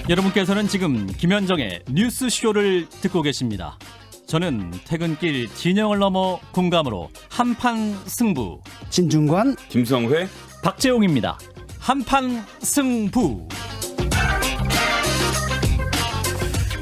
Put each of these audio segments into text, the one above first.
여러분께서는 지금 김현정의 뉴스쇼를 듣고 계십니다. 저는 퇴근길 진영을 넘어 공감으로 한판 승부 진중관, 김성회, 박재홍입니다. 한판 승부.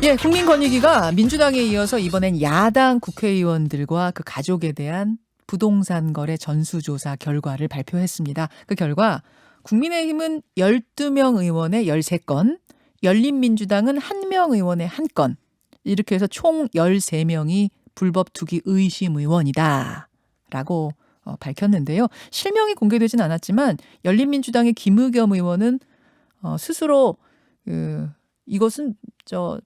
예, 국민권익위가 민주당에 이어서 이번엔 야당 국회의원들과 그 가족에 대한 부동산 거래 전수조사 결과를 발표했습니다. 그 결과 국민의힘은 12명 의원의 13건, 열린민주당은 1명 의원의 1건, 이렇게 해서 총 13명이 불법 투기 의심 의원이다 라고 밝혔는데요. 실명이 공개되진 않았지만 열린민주당의 김의겸 의원은 스스로 이것은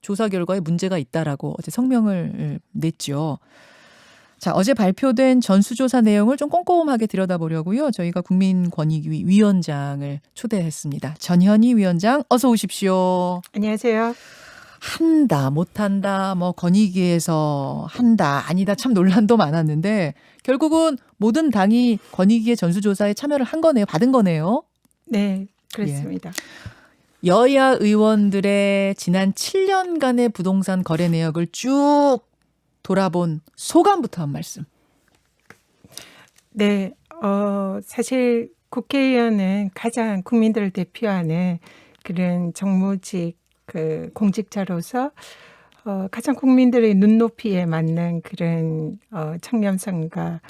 조사 결과에 문제가 있다라고 어제 성명을 냈죠. 자, 어제 발표된 전수조사 내용을 좀 꼼꼼하게 들여다보려고요. 저희가 국민권익위 위원장을 초대했습니다. 전현희 위원장, 어서 오십시오. 안녕하세요. 한다, 못한다, 권익위에서 한다, 아니다, 참 논란도 많았는데 결국은 모든 당이 권익위의 전수조사에 참여를 한 거네요. 받은 거네요. 네, 그렇습니다. 여야 의원들의 지난 7년간의 부동산 거래 내역을 쭉 돌아본 소감부터 한 말씀. 네, 사실 국회의원은 가장 국민들을 대표하는 그런 정무직 공직자로서 가장 국민들의 눈높이에 맞는 그런 청렴성과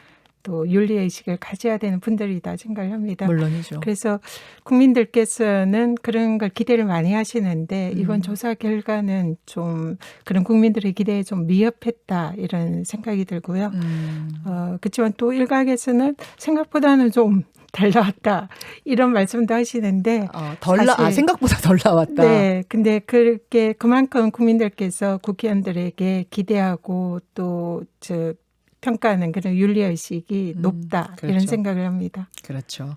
또 윤리의식을 가져야 되는 분들이다 생각을 합니다. 물론이죠. 그래서 국민들께서는 그런 걸 기대를 많이 하시는데 이번 조사 결과는 좀 그런 국민들의 기대에 좀 미흡했다 이런 생각이 들고요. 그렇지만 또 일각에서는 생각보다는 좀 덜 나왔다 이런 말씀도 하시는데 생각보다 덜 나왔다. 네, 근데 그만큼 국민들께서 국회의원들에게 기대하고 또 평가하는 그런 윤리의식이 높다 그렇죠. 이런 생각을 합니다. 그렇죠.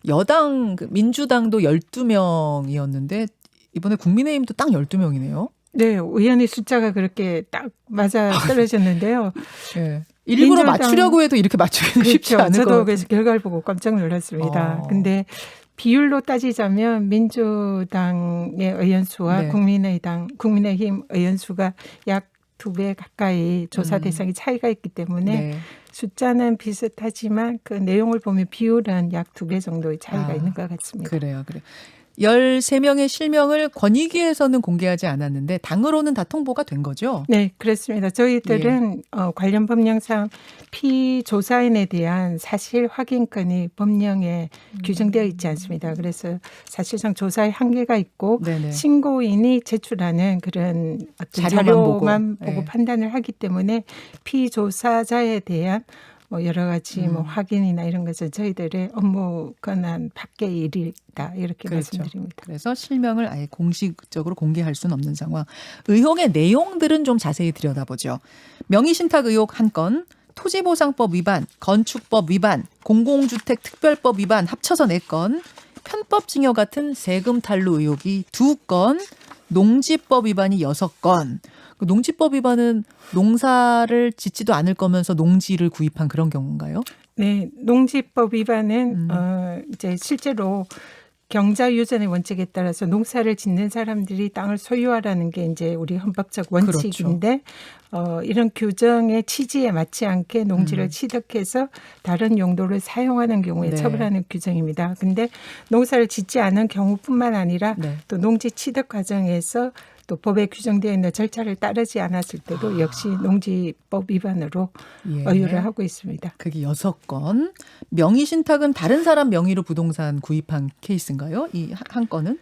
여당 민주당도 12명이었는데 이번에 국민의힘도 딱 12명이네요. 네, 의원의 숫자가 그렇게 딱 맞아 떨어졌는데요. 네. 일부러 민주당, 맞추려고 해도 이렇게 맞추기는 쉽지 그렇죠. 않을 것 저도 같아요. 그래서 결과를 보고 깜짝 놀랐습니다. 근데 비율로 따지자면 민주당의 의원 수와 네. 국민의힘 의원 수가 약 2배 가까이 조사 대상이 차이가 있기 때문에 네. 숫자는 비슷하지만 그 내용을 보면 비율은 약 2배 정도의 차이가 있는 것 같습니다. 그래요. 13명의 실명을 권익위에서는 공개하지 않았는데 당으로는 다 통보가 된 거죠? 네, 그렇습니다. 저희들은 관련 법령상 피조사인에 대한 사실 확인권이 법령에 규정되어 있지 않습니다. 그래서 사실상 조사의 한계가 있고 네네. 신고인이 제출하는 그런 어떤 자료만 보고 판단을 하기 때문에 피조사자에 대한 여러 가지 확인이나 이런 것은 저희들의 업무 권한 밖의 일이다 이렇게 그렇죠. 말씀드립니다. 그래서 실명을 아예 공식적으로 공개할 수는 없는 상황. 의혹의 내용들은 좀 자세히 들여다보죠. 명의신탁 의혹 1건, 토지보상법 위반, 건축법 위반, 공공주택 특별법 위반 합쳐서 4건, 편법증여 같은 세금 탈루 의혹이 2건, 농지법 위반이 6건. 농지법 위반은 농사를 짓지도 않을 거면서 농지를 구입한 그런 경우인가요? 네, 농지법 위반은 이제 실제로 경자유전의 원칙에 따라서 농사를 짓는 사람들이 땅을 소유하라는 게 이제 우리 헌법적 원칙인데 이런 규정의 취지에 맞지 않게 농지를 취득해서 다른 용도를 사용하는 경우에 처벌하는 규정입니다. 근데 농사를 짓지 않은 경우뿐만 아니라 또 농지 취득 과정에서 또 법에 규정되어 있는 절차를 따르지 않았을 때도 역시 농지법 위반으로 의유를 하고 있습니다. 그게 6건. 명의신탁은 다른 사람 명의로 부동산 구입한 케이스인가요? 이 한 건은?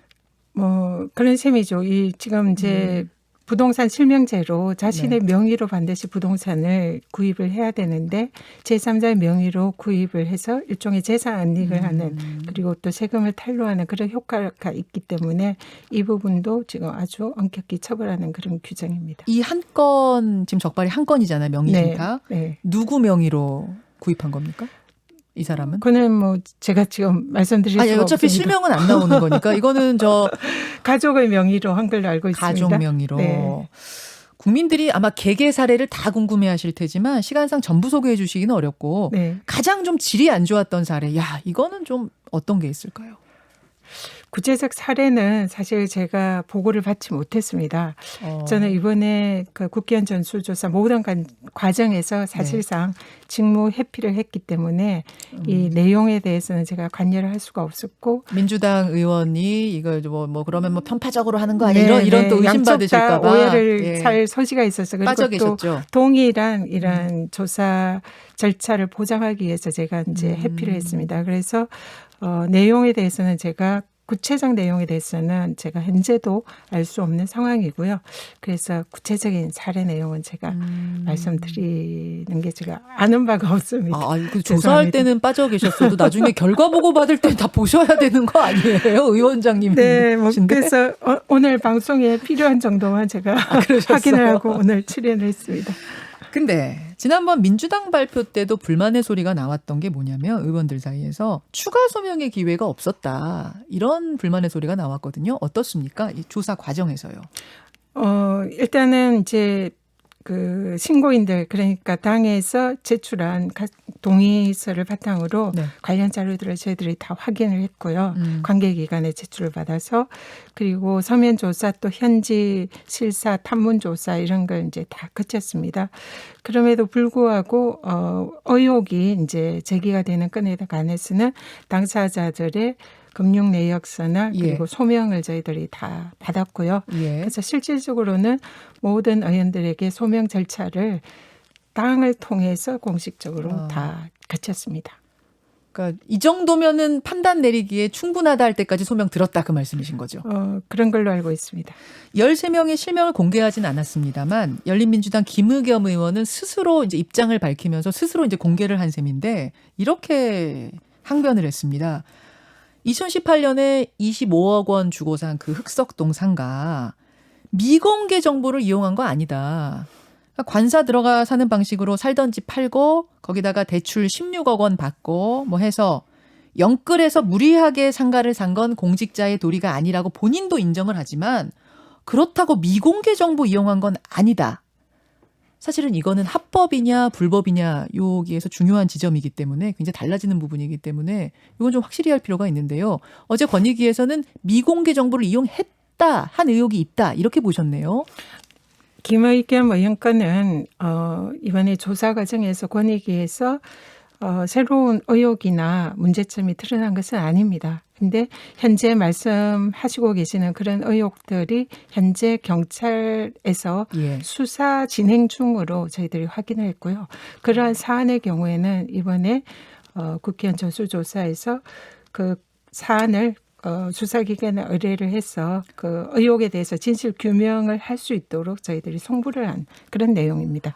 그런 셈이죠. 지금 이제 부동산 실명제로 자신의 명의로 반드시 부동산을 구입을 해야 되는데 제3자의 명의로 구입을 해서 일종의 재산 안익을 하는 그리고 또 세금을 탈루하는 그런 효과가 있기 때문에 이 부분도 지금 아주 엄격히 처벌하는 그런 규정입니다. 이 한 건 지금 적발이 한 건이잖아요. 명의신탁. 네. 누구 명의로 구입한 겁니까? 이 사람은? 그는 제가 지금 말씀드릴 수가 없습니다. 어차피 실명은 안 나오는 거니까 이거는 가족의 명의로 한 걸로 알고 있습니다. 가족 명의로. 네. 국민들이 아마 개개 사례를 다 궁금해하실 테지만 시간상 전부 소개해 주시기는 어렵고 가장 좀 질이 안 좋았던 사례. 이거는 좀 어떤 게 있을까요? 구체적 사례는 사실 제가 보고를 받지 못했습니다. 저는 이번에 그 국회의원 전수조사 모든 과정에서 사실상 직무 회피를 했기 때문에 이 내용에 대해서는 제가 관여를 할 수가 없었고 민주당 의원이 이걸 뭐 그러면 뭐 편파적으로 하는 거 아니야? 이런 또 의심받으실까 봐 오해를 살 소지가 있어서 그리고 빠져 또 계셨죠. 동일한 이런 조사 절차를 보장하기 위해서 제가 이제 회피를 했습니다. 그래서 내용에 대해서는 제가 구체적 내용에 대해서는 제가 현재도 알 수 없는 상황이고요. 그래서 구체적인 사례 내용은 제가 말씀드리는 게 제가 아는 바가 없습니다. 그 조사할 때는 빠져 계셨어도 나중에 결과 보고 받을 땐 다 보셔야 되는 거 아니에요, 의원장님? 네, 뭐 그래서 오늘 방송에 필요한 정도만 제가 확인을 하고 오늘 출연을 했습니다. 근데 지난번 민주당 발표 때도 불만의 소리가 나왔던 게 뭐냐면 의원들 사이에서 추가 소명의 기회가 없었다. 이런 불만의 소리가 나왔거든요. 어떻습니까? 이 조사 과정에서요. 일단은 이제 그 신고인들 그러니까 당에서 제출한 동의서를 바탕으로 관련 자료들을 저희들이 다 확인을 했고요. 관계기관에 제출을 받아서 그리고 서면 조사 또 현지 실사 탐문 조사 이런 걸 이제 다 거쳤습니다. 그럼에도 불구하고 의혹이 이제 제기가 되는 건에 관해서는 당사자들의 금융 내역서나 그리고 소명을 저희들이 다 받았고요. 그래서 실질적으로는 모든 의원들에게 소명 절차를 당을 통해서 공식적으로 다 거쳤습니다. 그러니까 이 정도면은 판단 내리기에 충분하다 할 때까지 소명 들었다 그 말씀이신 거죠. 그런 걸로 알고 있습니다. 13명의 실명을 공개하진 않았습니다만 열린민주당 김의겸 의원은 스스로 이제 입장을 밝히면서 스스로 이제 공개를 한 셈인데 이렇게 항변을 했습니다. 2018년에 25억 원 주고 산 그 흑석동 상가 미공개 정보를 이용한 거 아니다. 그러니까 관사 들어가 사는 방식으로 살던 집 팔고 거기다가 대출 16억 원 받고 뭐 해서 영끌에서 무리하게 상가를 산 건 공직자의 도리가 아니라고 본인도 인정을 하지만 그렇다고 미공개 정보 이용한 건 아니다. 사실은 이거는 합법이냐 불법이냐 여기에서 중요한 지점이기 때문에 굉장히 달라지는 부분이기 때문에 이건 좀 확실히 할 필요가 있는데요. 어제 권익위에서는 미공개 정보를 이용했다 한 의혹이 있다 이렇게 보셨네요. 김의겸 의원 건은 이번에 조사 과정에서 권익위에서 새로운 의혹이나 문제점이 드러난 것은 아닙니다. 근데 현재 말씀하시고 계시는 그런 의혹들이 현재 경찰에서 수사 진행 중으로 저희들이 확인을 했고요. 그러한 사안의 경우에는 이번에 국회의원 전수조사에서 그 사안을 수사기관에 의뢰를 해서 그 의혹에 대해서 진실 규명을 할 수 있도록 저희들이 송부를 한 그런 내용입니다.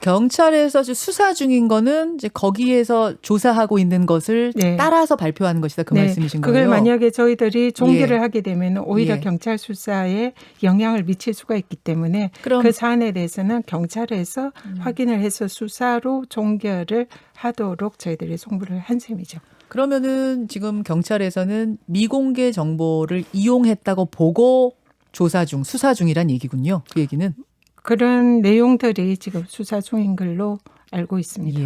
경찰에서 수사 중인 거는 이제 거기에서 조사하고 있는 것을 따라서 발표하는 것이다 그 말씀이신 거예요. 그걸 만약에 저희들이 종결을 하게 되면 오히려 경찰 수사에 영향을 미칠 수가 있기 때문에 그 사안에 대해서는 경찰에서 확인을 해서 수사로 종결을 하도록 저희들이 송부를 한 셈이죠. 그러면은 지금 경찰에서는 미공개 정보를 이용했다고 보고 조사 중, 수사 중이란 얘기군요. 그 얘기는. 그런 내용들이 지금 수사 중인 걸로 알고 있습니다.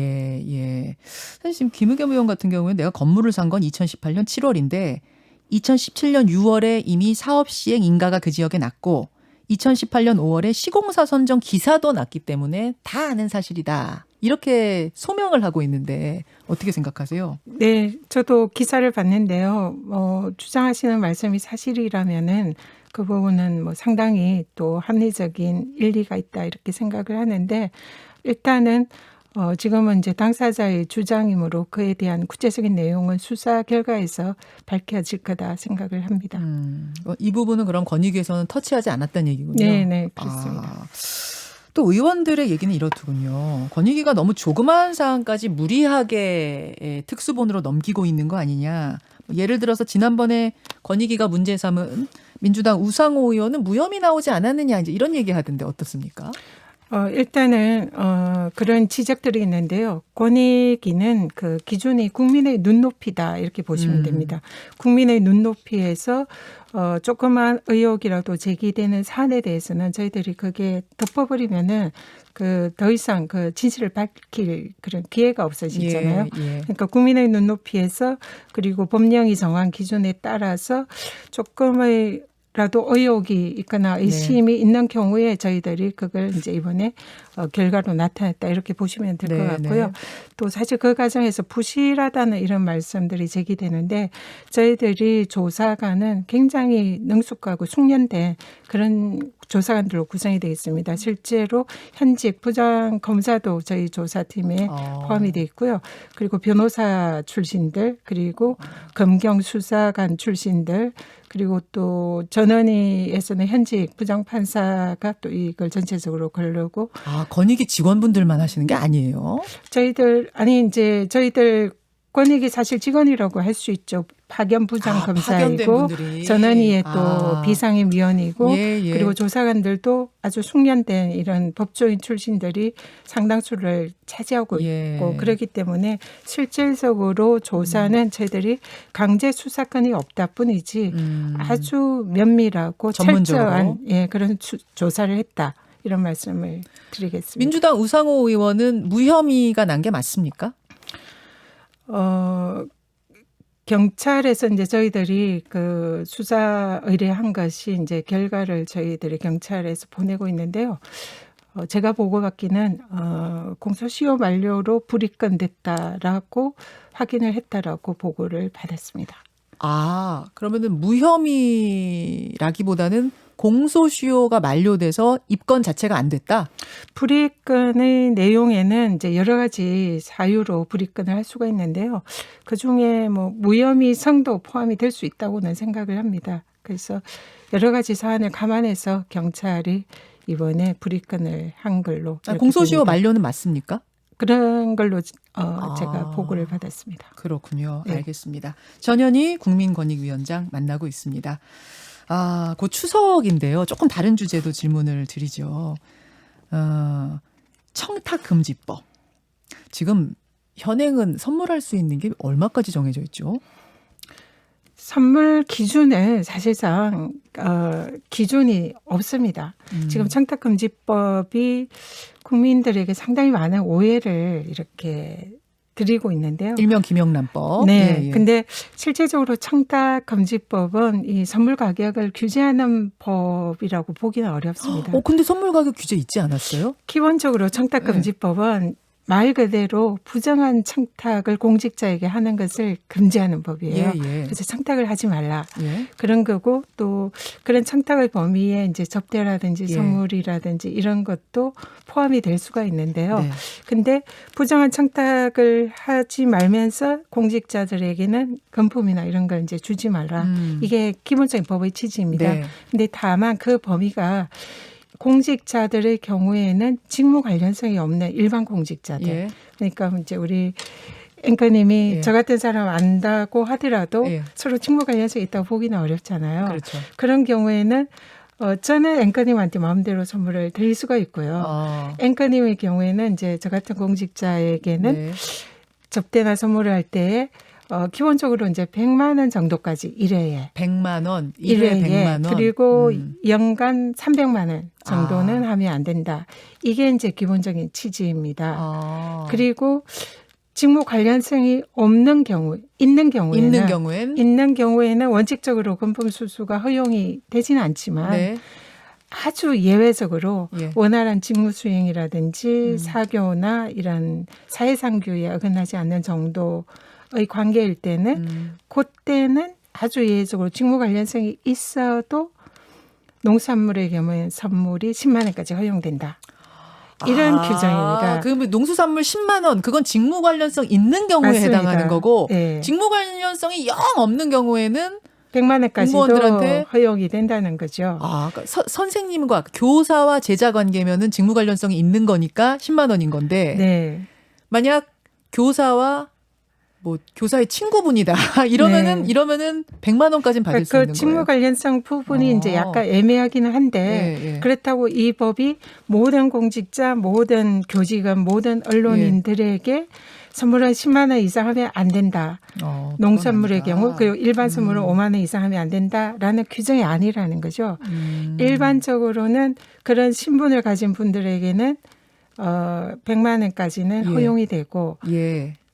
사실 지금 김의겸 의원 같은 경우는 내가 건물을 산 건 2018년 7월인데 2017년 6월에 이미 사업 시행 인가가 그 지역에 났고 2018년 5월에 시공사 선정 기사도 났기 때문에 다 아는 사실이다. 이렇게 소명을 하고 있는데 어떻게 생각하세요? 네, 저도 기사를 봤는데요. 주장하시는 말씀이 사실이라면은 그 부분은 뭐 상당히 또 합리적인 일리가 있다 이렇게 생각을 하는데 일단은 지금은 이제 당사자의 주장이므로 그에 대한 구체적인 내용은 수사 결과에서 밝혀질 거다 생각을 합니다. 이 부분은 그럼 권익위에서는 터치하지 않았다는 얘기군요. 네, 그렇습니다. 또 의원들의 얘기는 이렇더군요. 권익위가 너무 조그마한 사안까지 무리하게 특수본으로 넘기고 있는 거 아니냐. 예를 들어서 지난번에 권익위가 문제 삼은 민주당 우상호 의원은 무혐의 나오지 않았느냐 이제 이런 얘기 하던데 어떻습니까? 일단은 그런 지적들이 있는데요. 권익위는 그 기준이 국민의 눈높이다 이렇게 보시면 됩니다. 국민의 눈높이에서 조그만 의혹이라도 제기되는 사안에 대해서는 저희들이 그게 덮어버리면은 그 더 이상 그 진실을 밝힐 그런 기회가 없어지잖아요. 그러니까 국민의 눈높이에서 그리고 법령이 정한 기준에 따라서 조금의 라도 의혹이 있거나 의심이 있는 경우에 저희들이 그걸 이제 이번에 결과로 나타냈다 이렇게 보시면 될 것 같고요. 또 사실 그 과정에서 부실하다는 이런 말씀들이 제기되는데 저희들이 조사관은 굉장히 능숙하고 숙련된 그런 조사관들로 구성이 되어 있습니다. 실제로 현직 부장 검사도 저희 조사팀에 포함이 되어 있고요. 그리고 변호사 출신들 그리고 검경 수사관 출신들 그리고 또 전원위에서는 현직 부장판사가 또 이걸 전체적으로 거르고 권익위 직원분들만 하시는 게 아니에요? 저희들 권익위 사실 직원이라고 할 수 있죠. 파견 부장 검사이고 전원위에 또 비상임위원이고 그리고 조사관들도 아주 숙련된 이런 법조인 출신들이 상당수를 차지하고 있고 그렇기 때문에 실질적으로 조사는 저희들이 강제 수사권이 없다 뿐이지 아주 면밀하고 철저한 그런 조사를 했다. 이런 말씀을 드리겠습니다. 민주당 우상호 의원은 무혐의가 난 게 맞습니까? 경찰에서 이제 저희들이 그 수사 의뢰한 것이 이제 결과를 저희들이 경찰에서 보내고 있는데요. 제가 보고받기는 공소시효 만료로 불입건됐다라고 확인을 했다라고 보고를 받았습니다. 그러면은 무혐의라기보다는 공소시효가 만료돼서 입건 자체가 안 됐다? 불입건의 내용에는 이제 여러 가지 사유로 불입건을 할 수가 있는데요. 그중에 뭐 무혐의성도 포함이 될 수 있다고는 생각을 합니다. 그래서 여러 가지 사안을 감안해서 경찰이 이번에 불입건을 한 걸로. 공소시효 만료는 맞습니까? 그런 걸로 제가 보고를 받았습니다. 그렇군요. 알겠습니다. 전현희 국민권익위원장 만나고 있습니다. 곧 추석인데요. 조금 다른 주제도 질문을 드리죠. 청탁금지법. 지금 현행은 선물할 수 있는 게 얼마까지 정해져 있죠? 선물 기준은 사실상 기준이 없습니다. 지금 청탁금지법이 국민들에게 상당히 많은 오해를 이렇게 드리고 있는데요. 일명 김영란법. 네. 근데 실제적으로 청탁금지법은 이 선물 가격을 규제하는 법이라고 보기는 어렵습니다. 근데 선물 가격 규제 있지 않았어요? 기본적으로 청탁금지법은 말 그대로 부정한 청탁을 공직자에게 하는 것을 금지하는 법이에요. 그래서 청탁을 하지 말라. 그런 거고 또 그런 청탁의 범위에 이제 접대라든지 선물이라든지 이런 것도 포함이 될 수가 있는데요. 근데 부정한 청탁을 하지 말면서 공직자들에게는 금품이나 이런 걸 이제 주지 말라. 이게 기본적인 법의 취지입니다. 근데 다만 그 범위가 공직자들의 경우에는 직무 관련성이 없는 일반 공직자들. 그러니까 이제 우리 앵커님이 저 같은 사람 안다고 하더라도 서로 직무 관련성이 있다고 보기는 어렵잖아요. 그렇죠. 그런 경우에는 저는 앵커님한테 마음대로 선물을 드릴 수가 있고요. 앵커님의 경우에는 이제 저 같은 공직자에게는 접대나 선물을 할 때에 기본적으로 이제 100만 원 정도까지 1회에. 100만 원, 1회 100만 원. 그리고 연간 300만 원 정도는 하면 안 된다. 이게 이제 기본적인 취지입니다. 그리고 직무 관련성이 없는 경우, 있는 경우에는 원칙적으로 금품 수수가 허용이 되지는 않지만 아주 예외적으로 원활한 직무 수행이라든지 사교나 이런 사회상규에 어긋나지 않는 정도의 관계일 때는 그때는 아주 예외적으로 직무 관련성이 있어도 농수산물의 경우에는 선물이 10만 원까지 허용된다. 이런 규정입니다. 그러면 농수산물 10만 원 그건 직무 관련성 있는 경우에 맞습니다. 해당하는 거고 직무 관련성이 영 없는 경우에는 100만 원까지도 공무원들한테 허용이 된다는 거죠. 그러니까 선생님과 교사와 제자 관계면은 직무 관련성이 있는 거니까 10만 원인 건데 만약 교사와 뭐 교사의 친구분이다. 이러면은 네. 이러면은 100만 원까지는 받을 수 있는 그 직무 거예요. 관련성 부분이 이제 약간 애매하기는 한데 그렇다고 이 법이 모든 공직자, 모든 교직원, 모든 언론인들에게 선물은 10만 원 이상 하면 안 된다. 농산물의 경우 그리고 일반 선물은 5만 원 이상 하면 안 된다라는 규정이 아니라는 거죠. 일반적으로는 그런 신분을 가진 분들에게는 100만 원까지는 허용이 되고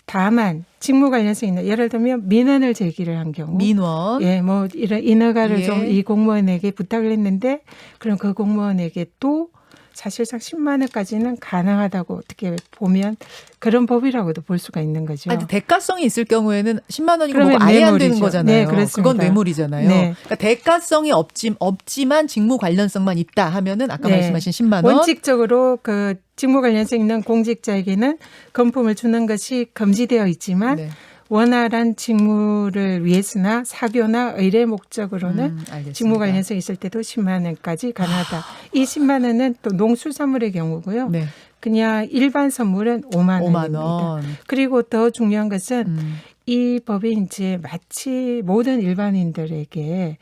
다만 직무 관련성 있는 예를 들면 민원을 제기를 한 경우 민원 뭐 이런 인허가를 좀 이 공무원에게 부탁을 했는데 그럼 그 공무원에게 또 사실상 10만 원까지는 가능하다고 어떻게 보면 그런 법이라고도 볼 수가 있는 거죠. 아니, 대가성이 있을 경우에는 10만 원이고 그러면 뭐가 아예 안 되는 뇌물이죠. 거잖아요. 네, 그렇습니다. 그건 뇌물이잖아요. 네. 그러니까 대가성이 없지만 직무 관련성만 있다 하면은 아까 말씀하신 10만 원. 원칙적으로 그 직무 관련성 있는 공직자에게는 금품을 주는 것이 금지되어 있지만 원활한 직무를 위해서나 사교나 의례 목적으로는 직무 관련성 있을 때도 10만 원까지 가능하다. 이 10만 원은 또 농수산물의 경우고요. 그냥 일반 선물은 5만 원입니다. 그리고 더 중요한 것은 이 법이 이제 마치 모든 일반인들에게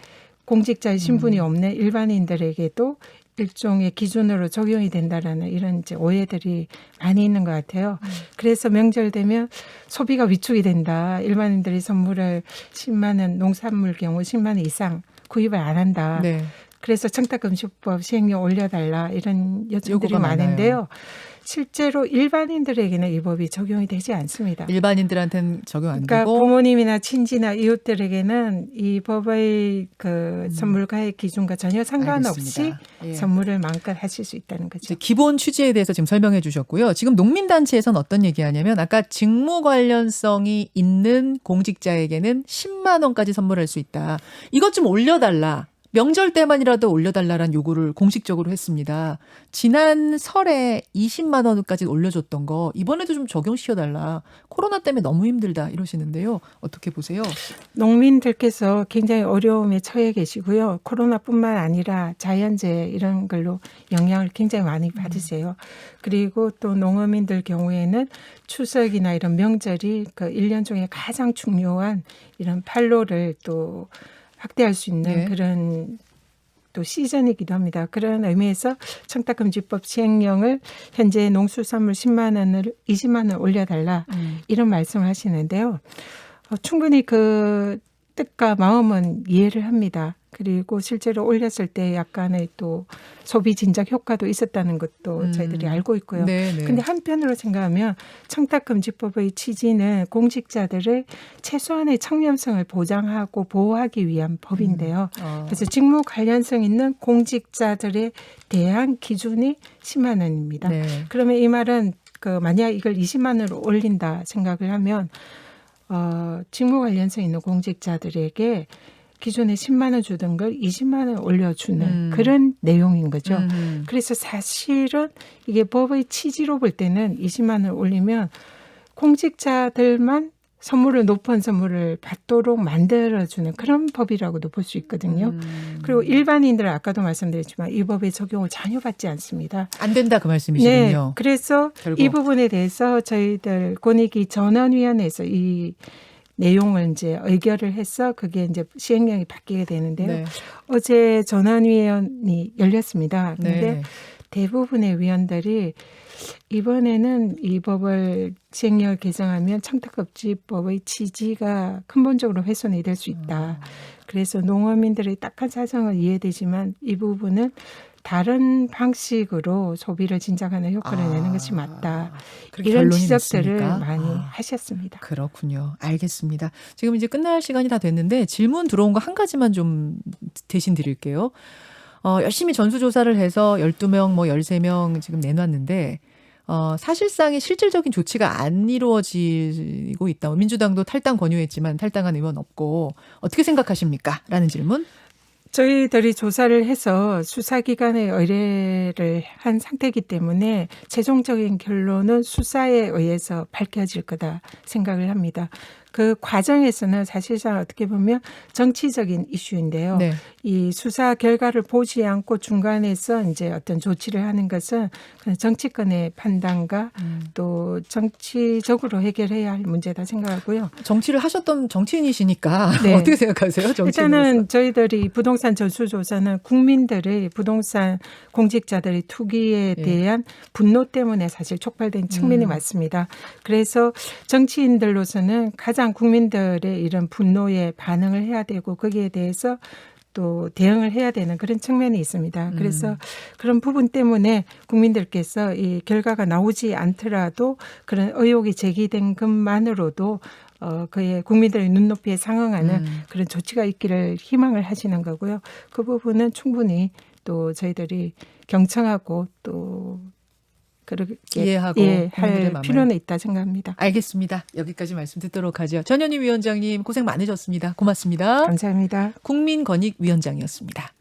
공직자의 신분이 없는 일반인들에게도 일종의 기준으로 적용이 된다라는 이런 이제 오해들이 많이 있는 것 같아요. 그래서 명절 되면 소비가 위축이 된다. 일반인들이 선물을 10만 원, 농산물 경우 10만 원 이상 구입을 안 한다. 그래서 청탁금지법 시행령 올려달라 이런 요청들이 많은데요. 실제로 일반인들에게는 이 법이 적용이 되지 않습니다. 일반인들한테는 적용 안 그러니까 되고 부모님이나 친지나 이웃들에게는 이 법의 그 선물가의 기준과 전혀 상관없이 선물을 마음껏 하실 수 있다는 거죠. 기본 취지에 대해서 지금 설명해 주셨고요. 지금 농민단체에서는 어떤 얘기하냐면 아까 직무 관련성이 있는 공직자에게는 10만 원까지 선물할 수 있다. 이것 좀 올려달라. 명절 때만이라도 올려달라는 요구를 공식적으로 했습니다. 지난 설에 20만 원까지 올려줬던 거 이번에도 좀 적용시켜달라. 코로나 때문에 너무 힘들다 이러시는데요. 어떻게 보세요? 농민들께서 굉장히 어려움에 처해 계시고요. 코로나뿐만 아니라 자연재해 이런 걸로 영향을 굉장히 많이 받으세요. 그리고 또 농어민들 경우에는 추석이나 이런 명절이 그 1년 중에 가장 중요한 이런 판로를 또 확대할 수 있는 그런 또 시즌이기도 합니다. 그런 의미에서 청탁금지법 시행령을 현재 농수산물 10만 원을 20만 원 올려달라 이런 말씀을 하시는데요. 충분히 그 뜻과 마음은 이해를 합니다. 그리고 실제로 올렸을 때 약간의 또 소비 진작 효과도 있었다는 것도 저희들이 알고 있고요. 그런데 한편으로 생각하면 청탁금지법의 취지는 공직자들의 최소한의 청렴성을 보장하고 보호하기 위한 법인데요. 그래서 직무 관련성 있는 공직자들에 대한 기준이 10만 원입니다. 그러면 이 말은 그 만약 이걸 20만 원으로 올린다 생각을 하면 직무 관련성 있는 공직자들에게 기존에 10만 원 주던 걸 20만 원 올려주는 그런 내용인 거죠. 그래서 사실은 이게 법의 취지로 볼 때는 20만 원 올리면 공직자들만 선물을 높은 선물을 받도록 만들어주는 그런 법이라고도 볼 수 있거든요. 그리고 일반인들은 아까도 말씀드렸지만 이 법의 적용을 전혀 받지 않습니다. 안 된다 그 말씀이시군요. 그래서 결국. 이 부분에 대해서 저희들 권익위 전원위원회에서 이 내용을 이제 의결을 해서 그게 이제 시행령이 바뀌게 되는데요. 어제 전원위원이 열렸습니다. 그런데 대부분의 위원들이 이번에는 이 법을 시행령을 개정하면 청탁금지법의 취지가 근본적으로 훼손이 될 수 있다. 그래서 농어민들의 딱한 사정은 이해되지만 이 부분은 다른 방식으로 소비를 진작하는 효과를 내는 것이 맞다. 이런 지적들을 있습니까? 많이 하셨습니다. 그렇군요. 알겠습니다. 지금 이제 끝날 시간이 다 됐는데 질문 들어온 거 한 가지만 좀 대신 드릴게요. 열심히 전수조사를 해서 12명, 뭐 13명 지금 내놨는데 사실상의 실질적인 조치가 안 이루어지고 있다. 민주당도 탈당 권유했지만 탈당한 의원 없고 어떻게 생각하십니까? 라는 질문. 저희들이 조사를 해서 수사기관에 의뢰를 한 상태이기 때문에 최종적인 결론은 수사에 의해서 밝혀질 거다 생각을 합니다. 그 과정에서는 사실상 어떻게 보면 정치적인 이슈인데요. 네. 이 수사 결과를 보지 않고 중간에서 이제 어떤 조치를 하는 것은 그냥 정치권의 판단과 또 정치적으로 해결해야 할 문제다 생각하고요. 정치를 하셨던 정치인이시니까 네. 어떻게 생각하세요? 정치인으로서? 일단은 저희들이 부동산 전수조사는 국민들의 부동산 공직자들의 투기에 예. 대한 분노 때문에 사실 촉발된 측면이 많습니다. 그래서 정치인들로서는 가장 국민들의 이런 분노에 반응을 해야 되고 거기에 대해서 또 대응을 해야 되는 그런 측면이 있습니다. 그래서 그런 부분 때문에 국민들께서 이 결과가 나오지 않더라도 그런 의혹이 제기된 것만으로도 그의 국민들의 눈높이에 상응하는 그런 조치가 있기를 희망을 하시는 거고요. 그 부분은 충분히 또 저희들이 경청하고 또 그렇게 이해하고 할 국민들의 마음을. 필요는 있다 생각합니다. 알겠습니다. 여기까지 말씀 듣도록 하죠. 전현희 위원장님 고생 많으셨습니다. 고맙습니다. 감사합니다. 국민권익위원장이었습니다.